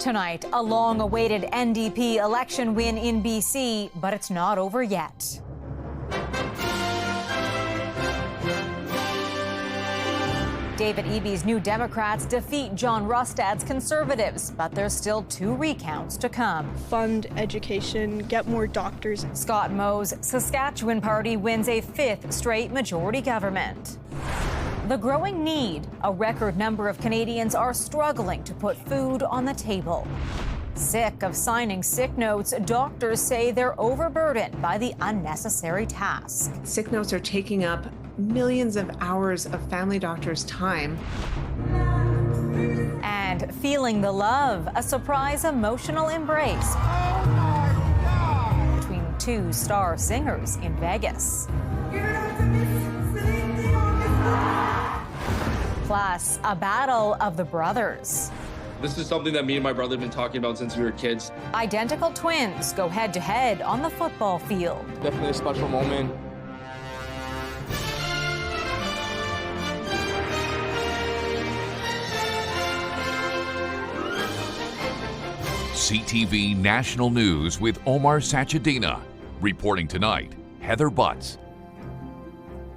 Tonight, a long-awaited NDP election win in BC, but it's not over yet. David Eby's New Democrats defeat John Rustad's Conservatives, but there's still 2 recounts to come. Fund education, get more doctors. Scott Moe's Saskatchewan party wins a 5th straight majority government. The growing need. A record number of Canadians are struggling to put food on the table. Sick of signing sick notes, doctors say they're overburdened by the unnecessary task. Sick notes are taking up millions of hours of family doctors' time. And feeling the love, a surprise emotional embrace between 2 star singers in Vegas. Plus, a battle of the brothers. This is something that me and my brother have been talking about since we were kids. Identical twins go head-to-head on the football field. Definitely a special moment. CTV National News with Omar Sachedina. Reporting tonight, Heather Butts.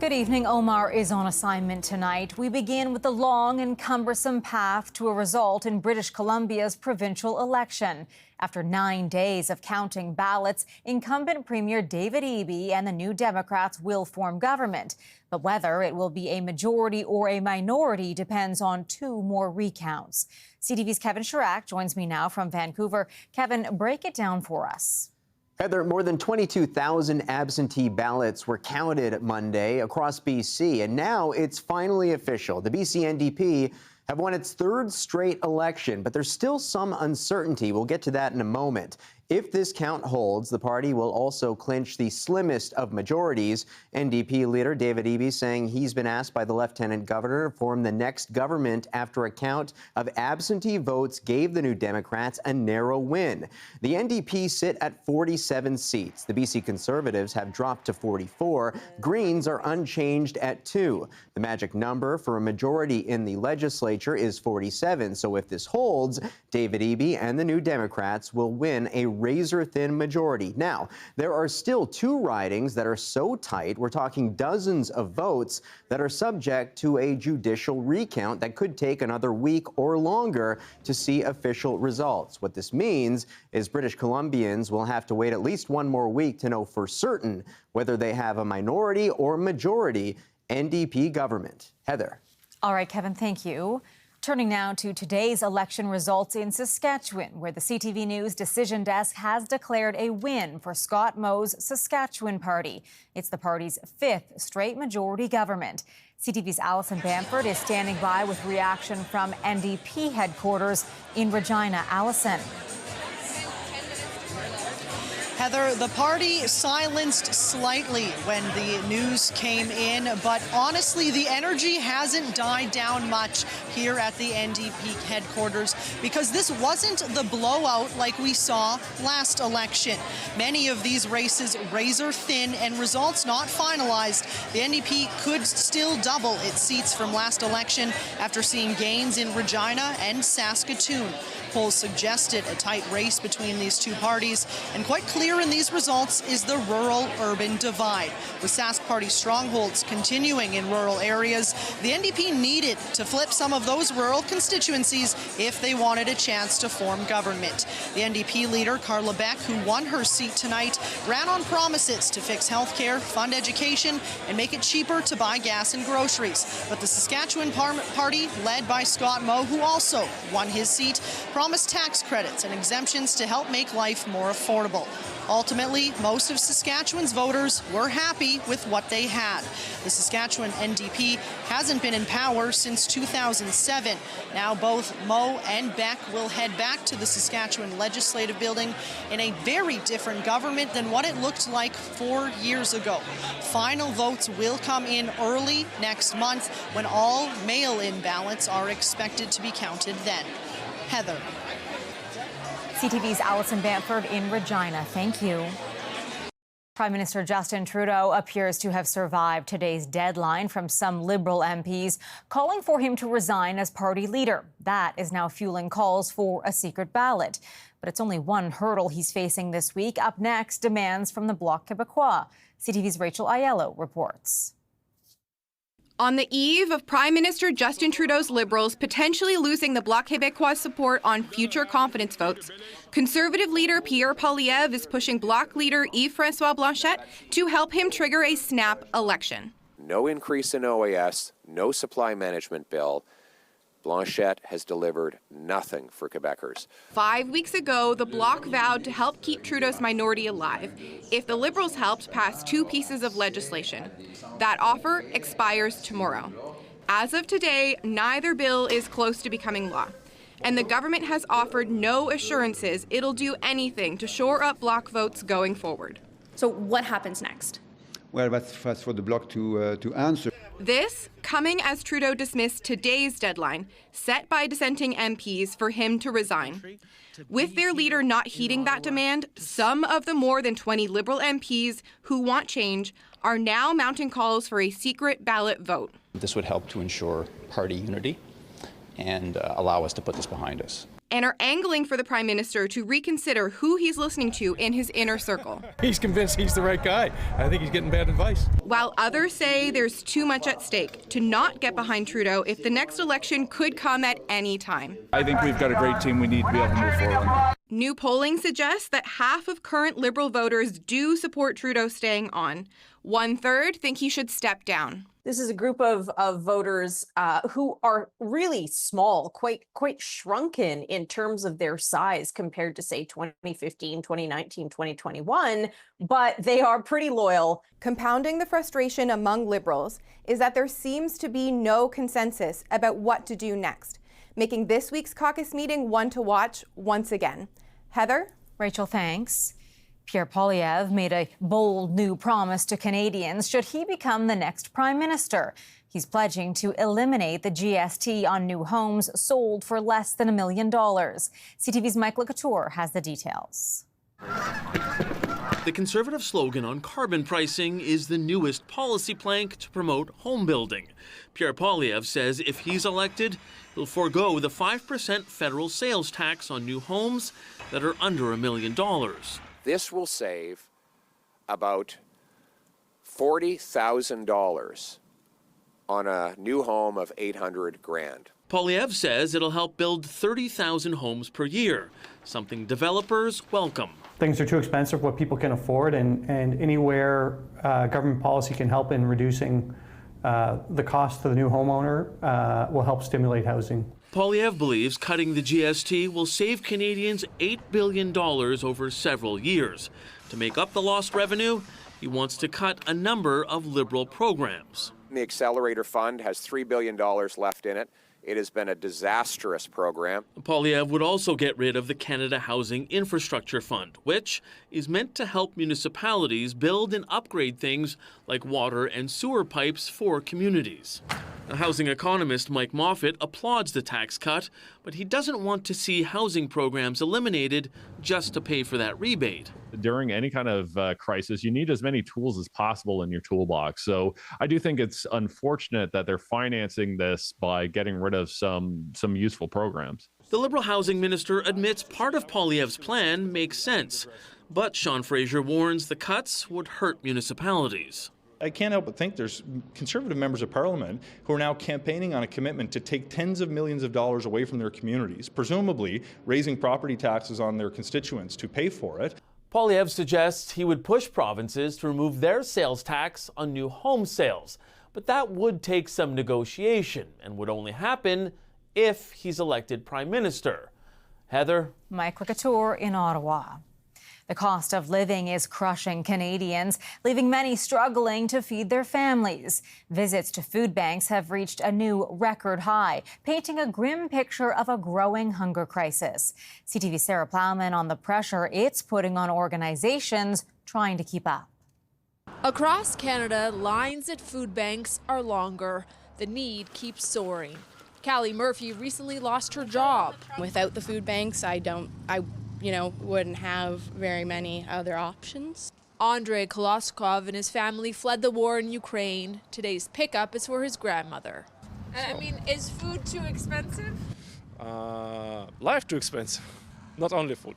Good evening. Omar is on assignment tonight. We begin with the long and cumbersome path to a result in British Columbia's provincial election. After 9 days of counting ballots, incumbent Premier David Eby and the New Democrats will form government. But whether it will be a majority or a minority depends on 2 more recounts. CTV's Kevin Chirac joins me now from Vancouver. Kevin, break it down for us. Heather, more than 22,000 absentee ballots were counted Monday across BC, and now it's finally official. The BC NDP have won its 3rd straight election, but there's still some uncertainty. We'll get to that in a moment. If this count holds, the party will also clinch the slimmest of majorities. NDP leader David Eby saying he's been asked by the Lieutenant Governor to form the next government after a count of absentee votes gave the New Democrats a narrow win. The NDP sit at 47 seats. The BC Conservatives have dropped to 44. Greens are unchanged at 2. The magic number for a majority in the legislature is 47. So if this holds, David Eby and the New Democrats will win a razor-thin majority. Now, there are still 2 ridings that are so tight, we're talking dozens of votes, that are subject to a judicial recount that could take another week or longer to see official results. What this means is British Columbians will have to wait at least 1 more week to know for certain whether they have a minority or majority NDP government. Heather. All right, Kevin, thank you. Turning now to today's election results in Saskatchewan, where the CTV News Decision Desk has declared a win for Scott Moe's Saskatchewan party. It's the party's 5th straight majority government. CTV's Alison Bamford is standing by with reaction from NDP headquarters in Regina. Alison. Heather, the party silenced slightly when the news came in, but honestly, the energy hasn't died down much here at the NDP headquarters because this wasn't the blowout like we saw last election. Many of these races razor thin and results not finalized. The NDP could still double its seats from last election after seeing gains in Regina and Saskatoon. Polls suggested a tight race between these 2 parties, and quite clear in these results is the rural-urban divide. With Sask party strongholds continuing in rural areas, the NDP needed to flip some of those rural constituencies if they wanted a chance to form government. The NDP leader, Carla Beck, who won her seat tonight, ran on promises to fix health care, fund education, and make it cheaper to buy gas and groceries. But the Saskatchewan party, led by Scott Moe, who also won his seat, promised tax credits and exemptions to help make life more affordable. Ultimately, most of Saskatchewan's voters were happy with what they had. The Saskatchewan NDP hasn't been in power since 2007. Now both Moe and Beck will head back to the Saskatchewan Legislative Building in a very different government than what it looked like 4 years ago. Final votes will come in early next month when all mail-in ballots are expected to be counted then. Heather. CTV's Alison Bamford in Regina. Thank you. Prime Minister Justin Trudeau appears to have survived today's deadline from some Liberal MPs calling for him to resign as party leader. That is now fueling calls for a secret ballot. But it's only one hurdle he's facing this week. Up next, demands from the Bloc Québécois. CTV's Rachel Aiello reports. On the eve of Prime Minister Justin Trudeau's Liberals potentially losing the Bloc Québécois support on future confidence votes, Conservative leader Pierre Poilievre is pushing Bloc leader Yves-François Blanchet to help him trigger a snap election. No increase in OAS, no supply management bill. Blanchet has delivered nothing for Quebecers. 5 weeks ago, the Bloc vowed to help keep Trudeau's minority alive if the Liberals helped pass 2 pieces of legislation. That offer expires tomorrow. As of today, neither bill is close to becoming law, and the government has offered no assurances it'll do anything to shore up Bloc votes going forward. So what happens next? Well, that's for the Bloc to answer. This coming as Trudeau dismissed today's deadline, set by dissenting MPs for him to resign. With their leader not heeding that demand, some of the more than 20 Liberal MPs who want change are now mounting calls for a secret ballot vote. This would help to ensure party unity and allow us to put this behind us. And are angling for the Prime Minister to reconsider who he's listening to in his inner circle. He's convinced he's the right guy. I think he's getting bad advice. While others say there's too much at stake to not get behind Trudeau if the next election could come at any time. I think we've got a great team. We need to be able to move forward. New polling suggests that half of current Liberal voters do support Trudeau staying on. 1/3 think he should step down. This is a group of voters who are really small, quite shrunken in terms of their size compared to, say, 2015, 2019, 2021, but they are pretty loyal. Compounding the frustration among Liberals is that there seems to be no consensus about what to do next, making this week's caucus meeting one to watch once again. Heather? Rachel, thanks. Pierre Poilievre made a bold new promise to Canadians should he become the next prime minister. He's pledging to eliminate the GST on new homes sold for less than $1 million. CTV's Mike Couture has the details. The Conservative slogan on carbon pricing is the newest policy plank to promote home building. Pierre Poilievre says if he's elected, he'll forego the 5% federal sales tax on new homes that are under $1 million. This will save about $40,000 on a new home of $800,000. Poilievre says it'll help build 30,000 homes per year, something developers welcome. Things are too expensive for what people can afford, and anywhere government policy can help in reducing the cost to the new homeowner will help stimulate housing. Poilievre believes cutting the GST will save Canadians $8 billion over several years. To make up the lost revenue, he wants to cut a number of Liberal programs. The Accelerator Fund has $3 billion left in it. It has been a disastrous program. Poilievre would also get rid of the Canada Housing Infrastructure Fund, which is meant to help municipalities build and upgrade things like water and sewer pipes for communities. Housing economist Mike Moffat applauds the tax cut, but he doesn't want to see housing programs eliminated just to pay for that rebate. During any kind of crisis, you need as many tools as possible in your toolbox. So I do think it's unfortunate that they're financing this by getting rid of some useful programs. The Liberal housing minister admits part of Poilievre's plan makes sense, but Sean Fraser warns the cuts would hurt municipalities. I can't help but think there's Conservative members of Parliament who are now campaigning on a commitment to take tens of millions of dollars away from their communities, presumably raising property taxes on their constituents to pay for it. Poilievre suggests he would push provinces to remove their sales tax on new home sales, but that would take some negotiation and would only happen if he's elected Prime Minister. Heather? Mike Couture in Ottawa. The cost of living is crushing Canadians, leaving many struggling to feed their families. Visits to food banks have reached a new record high, painting a grim picture of a growing hunger crisis. CTV's Sarah Plowman on the pressure it's putting on organizations trying to keep up. Across Canada, lines at food banks are longer. The need keeps soaring. Callie Murphy recently lost her job. Without the food banks, I wouldn't have very many other options. Andrei Koloskov and his family fled the war in Ukraine. Today's pickup is for his grandmother. I mean, is food too expensive? Life too expensive, not only food.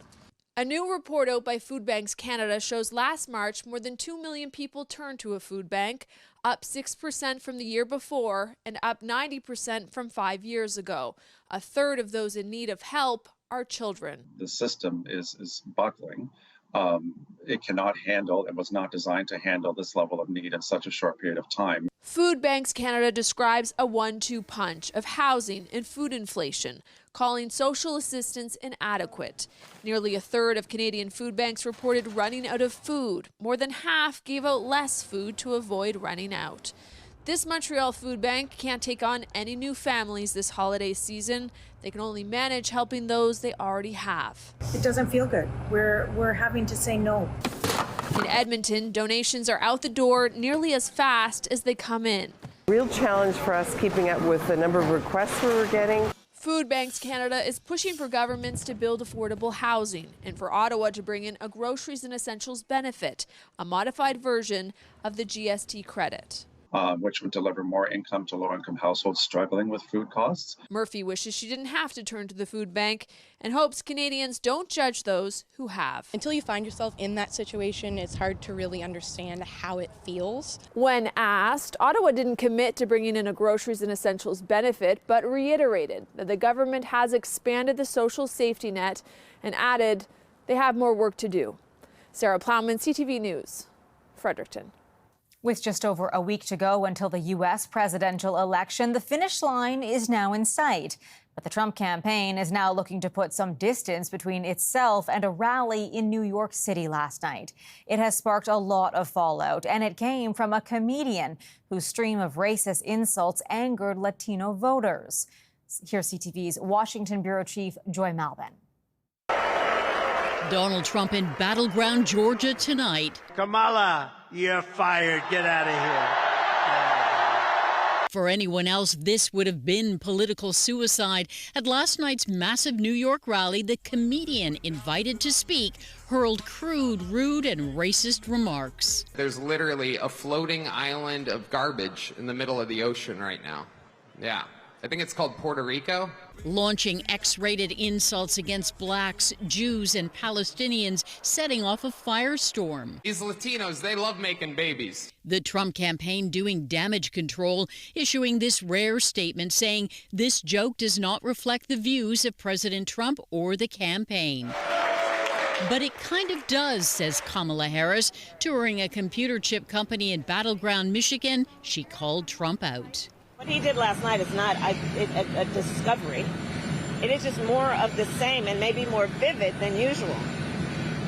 A new report out by Food Banks Canada shows last March more than 2 million people turned to a food bank, up 6% from the year before and up 90% from 5 years ago. A third of those in need of help are children. The system is buckling. It cannot handle and was not designed to handle this level of need in such a short period of time. Food Banks Canada describes a 1-2 punch of housing and food inflation, calling social assistance inadequate. Nearly a third of Canadian food banks reported running out of food. More than half gave out less food to avoid running out. This Montreal food bank can't take on any new families this holiday season. They can only manage helping those they already have. It doesn't feel good. We're having to say no. In Edmonton, donations are out the door nearly as fast as they come in. Real challenge for us keeping up with the number of requests we were getting. Food Banks Canada is pushing for governments to build affordable housing and for Ottawa to bring in a groceries and essentials benefit, a modified version of the GST credit. Which would deliver more income to low-income households struggling with food costs. Murphy wishes she didn't have to turn to the food bank and hopes Canadians don't judge those who have. Until you find yourself in that situation, it's hard to really understand how it feels. When asked, Ottawa didn't commit to bringing in a groceries and essentials benefit, but reiterated that the government has expanded the social safety net and added they have more work to do. Sarah Plowman, CTV News, Fredericton. With just over a week to go until the U.S. presidential election, the finish line is now in sight. But the Trump campaign is now looking to put some distance between itself and a rally in New York City last night. It has sparked a lot of fallout, and it came from a comedian whose stream of racist insults angered Latino voters. Here's CTV's Washington Bureau Chief Joy Malvin. Donald Trump in battleground Georgia tonight. Kamala, you're fired. Get out of here. For anyone else, this would have been political suicide. At last night's massive New York rally, the comedian invited to speak hurled crude, rude, and racist remarks. There's literally a floating island of garbage in the middle of the ocean right now. Yeah. I think it's called Puerto Rico. Launching X-rated insults against blacks, Jews, and Palestinians, setting off a firestorm. These Latinos, they love making babies. The Trump campaign doing damage control, issuing this rare statement saying this joke does not reflect the views of President Trump or the campaign. But it kind of does, says Kamala Harris. Touring a computer chip company in Battleground, Michigan, she called Trump out. What he did last night is not a discovery. It is just more of the same and maybe more vivid than usual.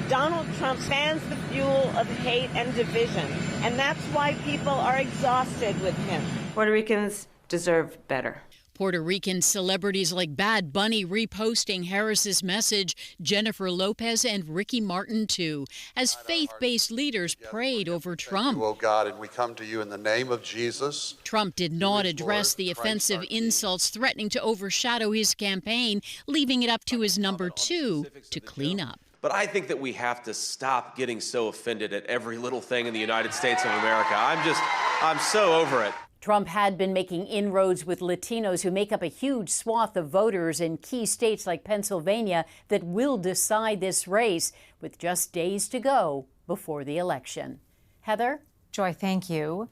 Donald Trump fans the fuel of hate and division, and that's why people are exhausted with him. Puerto Ricans deserve better. Puerto Rican celebrities like Bad Bunny reposting Harris's message, Jennifer Lopez and Ricky Martin too, as faith-based leaders prayed over Trump. Oh God, and we come to you in the name of Jesus. Trump did not address the offensive insults threatening to overshadow his campaign, leaving it up to his number two to clean up. But I think that we have to stop getting so offended at every little thing in the United States of America. I'm so over it. Trump had been making inroads with Latinos who make up a huge swath of voters in key states like Pennsylvania that will decide this race, with just days to go before the election. Heather? Joy, thank you.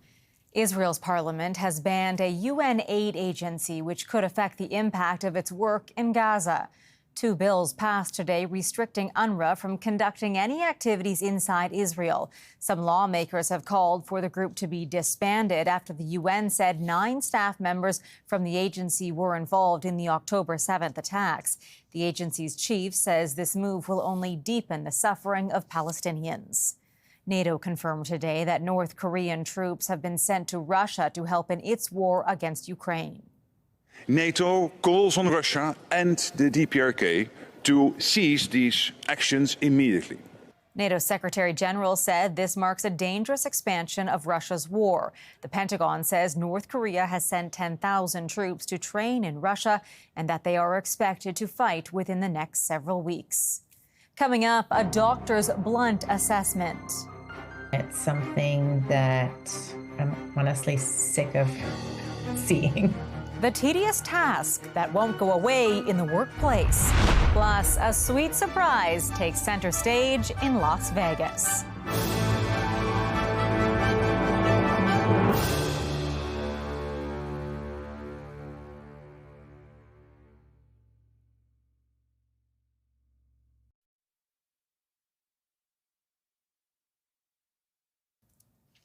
Israel's parliament has banned a UN aid agency which could affect the impact of its work in Gaza. 2 bills passed today restricting UNRWA from conducting any activities inside Israel. Some lawmakers have called for the group to be disbanded after the UN said 9 staff members from the agency were involved in the October 7th attacks. The agency's chief says this move will only deepen the suffering of Palestinians. NATO confirmed today that North Korean troops have been sent to Russia to help in its war against Ukraine. NATO calls on Russia and the DPRK to cease these actions immediately. NATO Secretary General said this marks a dangerous expansion of Russia's war. The Pentagon says North Korea has sent 10,000 troops to train in Russia and that they are expected to fight within the next several weeks. Coming up, a doctor's blunt assessment. It's something that I'm honestly sick of seeing. The tedious task that won't go away in the workplace. Plus, a sweet surprise takes center stage in Las Vegas.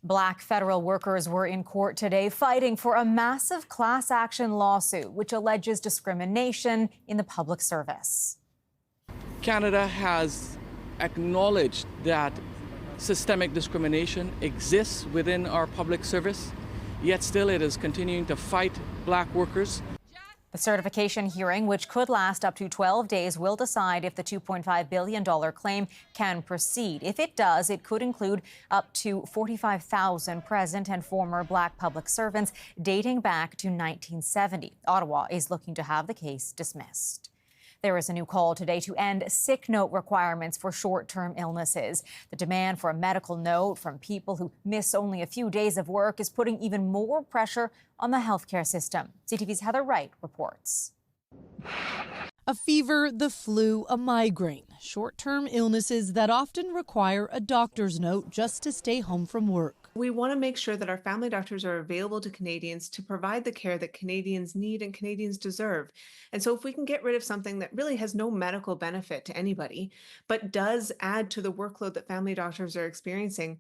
Black federal workers were in court today fighting for a massive class action lawsuit which alleges discrimination in the public service. Canada has acknowledged that systemic discrimination exists within our public service, yet still it is continuing to fight black workers. The certification hearing, which could last up to 12 days, will decide if the $2.5 billion claim can proceed. If it does, it could include up to 45,000 present and former black public servants dating back to 1970. Ottawa is looking to have the case dismissed. There is a new call today to end sick note requirements for short-term illnesses. The demand for a medical note from people who miss only a few days of work is putting even more pressure on the healthcare system. CTV's Heather Wright reports. A fever, the flu, a migraine. Short-term illnesses that often require a doctor's note just to stay home from work. We want to make sure that our family doctors are available to Canadians to provide the care that Canadians need and Canadians deserve. And so if we can get rid of something that really has no medical benefit to anybody, but does add to the workload that family doctors are experiencing,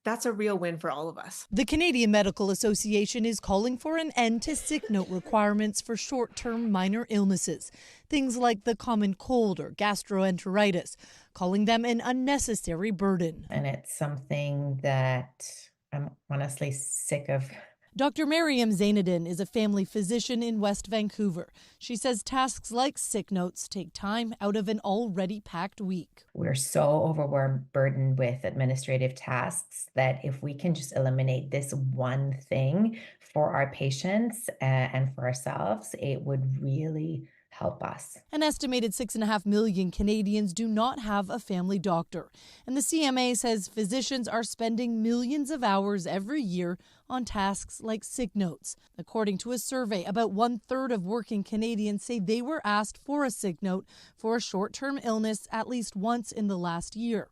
that's a real win for all of us. The Canadian Medical Association is calling for an end to sick note requirements for short-term minor illnesses, things like the common cold or gastroenteritis, calling them an unnecessary burden. And it's something that I'm honestly sick of. Dr. Mariam Zainadin is a family physician in West Vancouver. She says tasks like sick notes take time out of an already packed week. We're so overburdened with administrative tasks that if we can just eliminate this one thing for our patients and for ourselves, it would really help us. An estimated 6.5 million Canadians do not have a family doctor. And the CMA says physicians are spending millions of hours every year on tasks like sick notes. According to a survey, about 1/3 of working Canadians say they were asked for a sick note for a short-term illness at least once in the last year.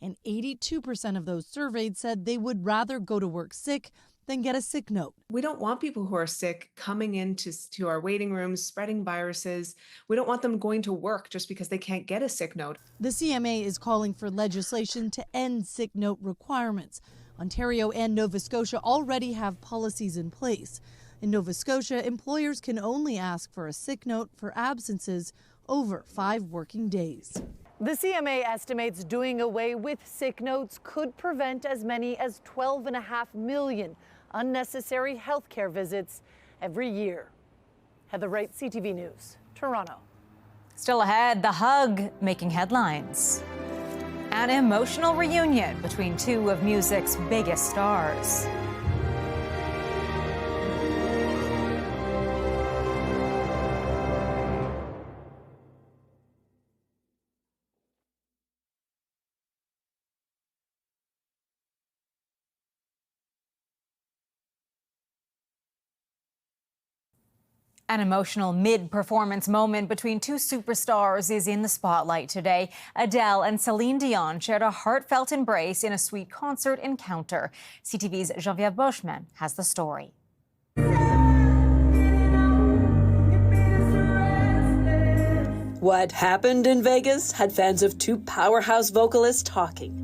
And 82% of those surveyed said they would rather go to work sick than get a sick note. We don't want people who are sick coming into our waiting rooms, spreading viruses. We don't want them going to work just because they can't get a sick note. The CMA is calling for legislation to end sick note requirements. Ontario and Nova Scotia already have policies in place. In Nova Scotia, employers can only ask for a sick note for absences over 5 working days. The CMA estimates doing away with sick notes could prevent as many as 12.5 million unnecessary health care visits every year. Heather Wright, CTV News, Toronto. Still ahead, the hug making headlines. An emotional reunion between two of music's biggest stars. An emotional mid-performance moment between two superstars is in the spotlight today. Adele and Celine Dion shared a heartfelt embrace in a sweet concert encounter. CTV's Geneviève Bushman has the story. What happened in Vegas had fans of two powerhouse vocalists talking.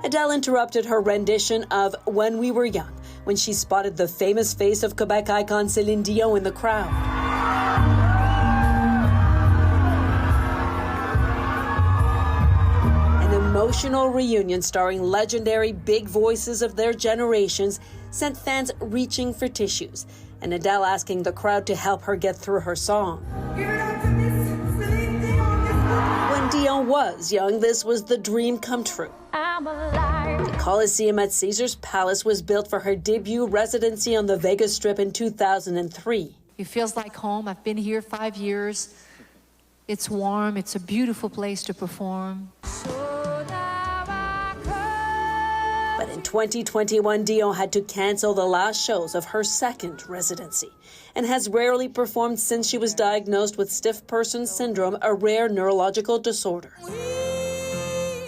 Adele interrupted her rendition of When We Were Young when she spotted the famous face of Quebec icon Celine Dion in the crowd. An emotional reunion starring legendary big voices of their generations sent fans reaching for tissues, and Adele asking the crowd to help her get through her song. When Dion was young, this was the dream come true. The Coliseum at Caesars Palace was built for her debut residency on the Vegas Strip in 2003. It feels like home. I've been here 5 years. It's warm. It's a beautiful place to perform. In 2021, Dion had to cancel the last shows of her second residency and has rarely performed since she was diagnosed with stiff person syndrome, a rare neurological disorder.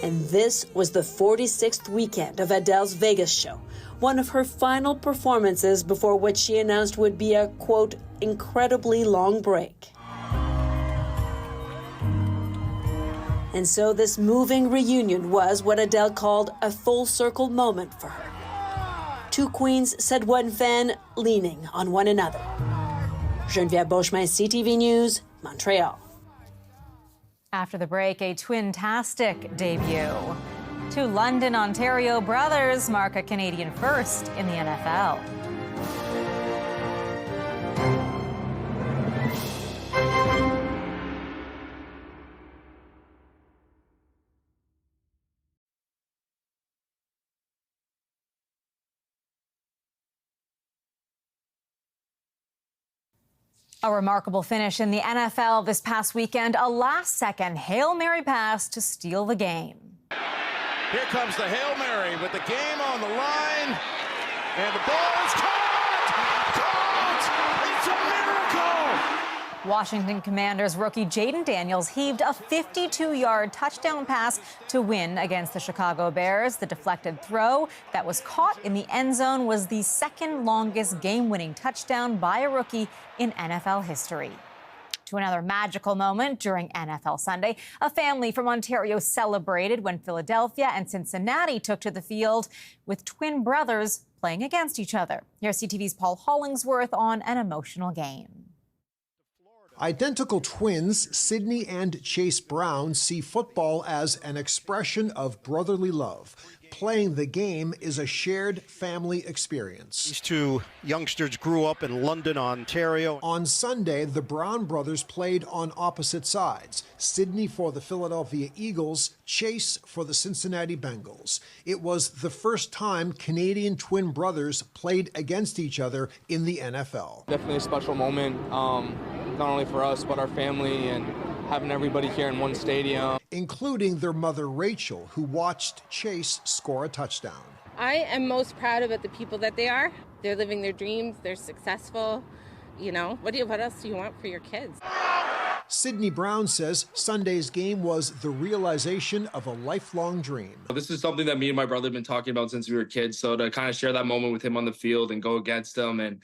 And this was the 46th weekend of Adele's Vegas show, one of her final performances before what she announced would be a, quote, incredibly long break. And so this moving reunion was what Adele called a full circle moment for her. Two queens, said one fan, leaning on one another. Geneviève Beauchemin, CTV News, Montreal. After the break, a twin-tastic debut. Two London, Ontario brothers mark a Canadian first in the NFL. A remarkable finish in the NFL this past weekend, a last-second Hail Mary pass to steal the game. Here comes the Hail Mary with the game on the line, and the ball is caught! Caught! It's a miracle! Washington Commanders rookie Jaden Daniels heaved a 52-yard touchdown pass to win against the Chicago Bears. The deflected throw that was caught in the end zone was the second longest game-winning touchdown by a rookie in NFL history. To another magical moment during NFL Sunday, a family from Ontario celebrated when Philadelphia and Cincinnati took to the field with twin brothers playing against each other. Here's CTV's Paul Hollingsworth on an emotional game. Identical twins, Sydney and Chase Brown, see football as an expression of brotherly love. Playing the game is a shared family experience. These two youngsters grew up in London, Ontario. On Sunday, the Brown brothers played on opposite sides. Sydney for the Philadelphia Eagles, Chase for the Cincinnati Bengals. It was the first time Canadian twin brothers played against each other in the NFL. Definitely a special moment, not only for us, but our family and having everybody here in one stadium. Including their mother, Rachel, who watched Chase score a touchdown. I am most proud of the people that they are. They're living their dreams. They're successful. You know, what else do you want for your kids? Sydney Brown says Sunday's game was the realization of a lifelong dream. This is something that me and my brother have been talking about since we were kids. So to kind of share that moment with him on the field and go against him and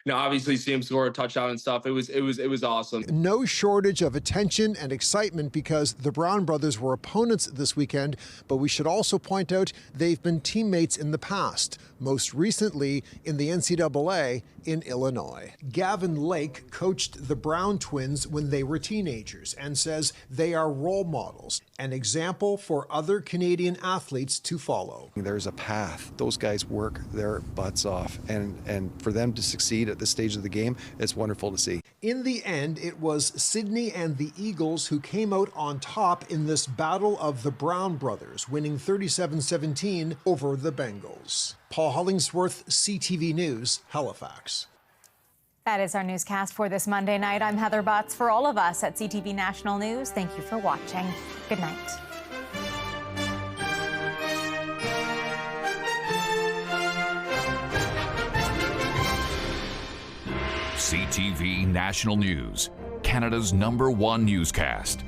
obviously see him score a touchdown and stuff. It was awesome. No shortage of attention and excitement because the Brown brothers were opponents this weekend, but we should also point out they've been teammates in the past, most recently in the NCAA in Illinois. Gavin Lake coached the Brown twins when they were teenagers and says they are role models, an example for other Canadian athletes to follow. There's a path. Those guys work their butts off, and for them to succeed at this stage of the game, it's wonderful to see. In the end, it was Sydney and the Eagles who came out on top in this battle of the Brown brothers, winning 37-17 over the Bengals. Paul Hollingsworth, CTV News, Halifax. That is our newscast for this Monday night. I'm Heather Butts. For all of us at CTV National News, thank you for watching. Good night. CTV National News, Canada's #1 newscast.